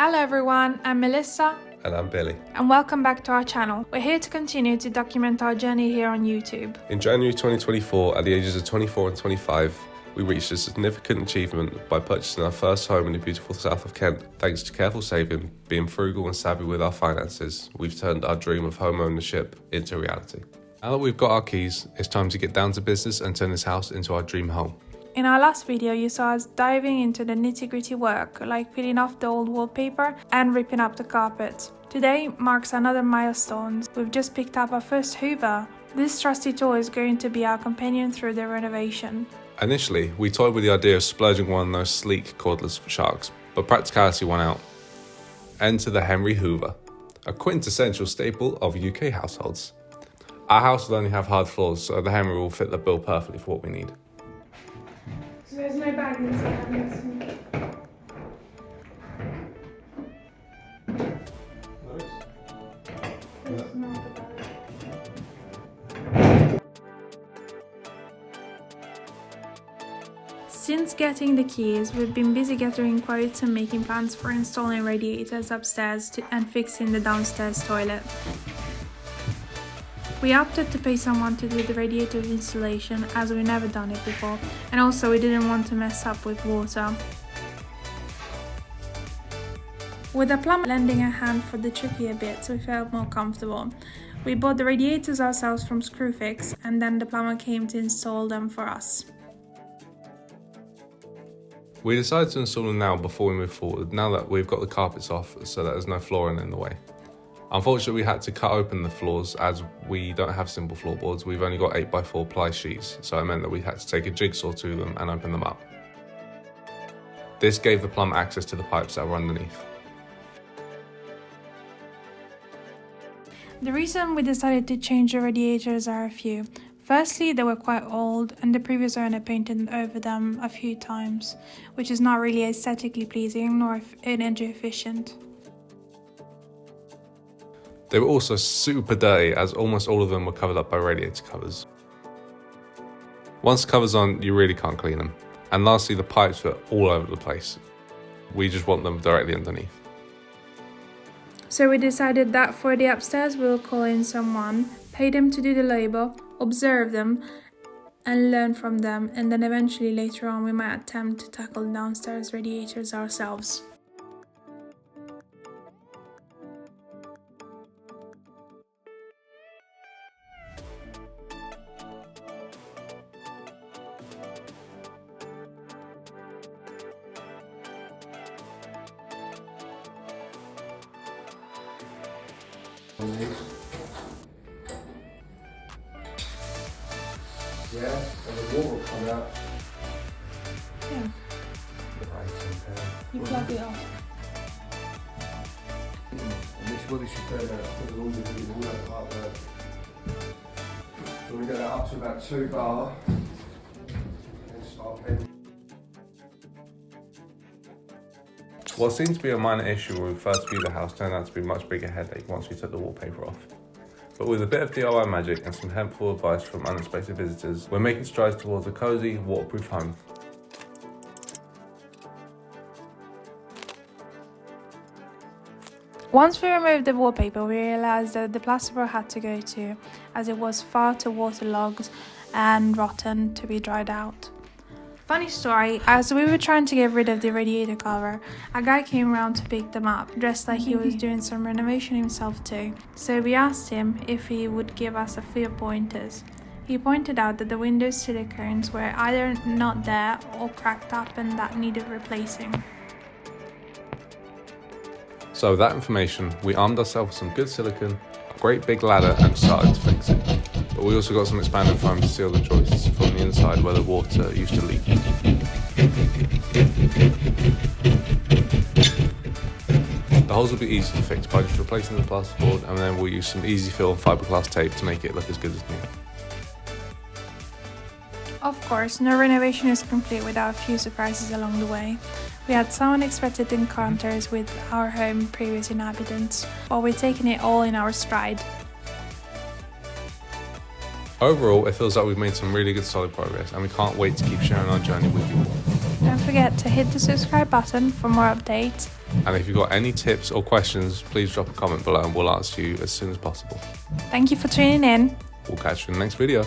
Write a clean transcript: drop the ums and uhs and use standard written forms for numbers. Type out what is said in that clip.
Hello everyone, I'm Melissa. And I'm Billy. And welcome back to our channel. We're here to continue to document our journey here on YouTube. In January 2024, at the ages of 24 and 25, we reached a significant achievement by purchasing our first home in the beautiful south of Kent. Thanks to careful saving, being frugal and savvy with our finances, we've turned our dream of home ownership into reality. Now that we've got our keys, it's time to get down to business and turn this house into our dream home. In our last video, you saw us diving into the nitty-gritty work, like peeling off the old wallpaper and ripping up the carpet. Today marks another milestone. We've just picked up our first Hoover. This trusty tool is going to be our companion through the renovation. Initially, we toyed with the idea of splurging one of those sleek cordless sharks, but practicality won out. Enter the Henry Hoover, a quintessential staple of UK households. Our house will only have hard floors, so the Henry will fit the bill perfectly for what we need. So there's no bag inside. Since getting the keys, we've been busy gathering quotes and making plans for installing radiators upstairs and fixing the downstairs toilet. We opted to pay someone to do the radiator installation as we've never done it before, and also we didn't want to mess up with water. With a plumber lending a hand for the trickier bits, we felt more comfortable. We bought the radiators ourselves from Screwfix, and then the plumber came to install them for us. We decided to install them now before we move forward, now that we've got the carpets off so that there's no flooring in the way. Unfortunately, we had to cut open the floors as we don't have simple floorboards. We've only got 8x4 ply sheets, so it meant that we had to take a jigsaw to them and open them up. This gave the plumber access to the pipes that were underneath. The reason we decided to change the radiators are a few. Firstly, they were quite old and the previous owner painted over them a few times, which is not really aesthetically pleasing nor energy efficient. They were also super dirty as almost all of them were covered up by radiator covers. Once the cover's on, you really can't clean them. And lastly, the pipes were all over the place. We just want them directly underneath. So we decided that for the upstairs we'll call in someone, pay them to do the labor, observe them and learn from them, and then eventually later on we might attempt to tackle the downstairs radiators ourselves. Yeah, and the water will come out. Yeah, you plug it off. And this one is prepared for the laundry and all that part there. So we get that up to about 2 bar and start pinning. What seemed to be a minor issue when we first viewed the house turned out to be a much bigger headache once we took the wallpaper off. But with a bit of DIY magic and some helpful advice from unexpected visitors, we're making strides towards a cozy, waterproof home. Once we removed the wallpaper, we realised that the plasterboard had to go too, as it was far too waterlogged and rotten to be dried out. Funny story, as we were trying to get rid of the radiator cover, a guy came around to pick them up, dressed like he was doing some renovation himself too. So we asked him if he would give us a few pointers. He pointed out that the window silicones were either not there or cracked up and that needed replacing. So with that information, we armed ourselves with some good silicone, a great big ladder and started to fix it. But we also got some expanded foam to seal the joists from the inside where the water used to leak. The holes will be easy to fix by just replacing the plasterboard, and then we'll use some easy fill fiberglass tape to make it look as good as new. Of course, no renovation is complete without a few surprises along the way. We had some unexpected encounters with our home previous inhabitants, but we're taking it all in our stride. Overall, it feels like we've made some really good solid progress, and we can't wait to keep sharing our journey with you all. Don't forget to hit the subscribe button for more updates And if you've got any tips or questions, please drop a comment below and we'll answer you as soon as possible. Thank you for tuning in. We'll catch you in the next video.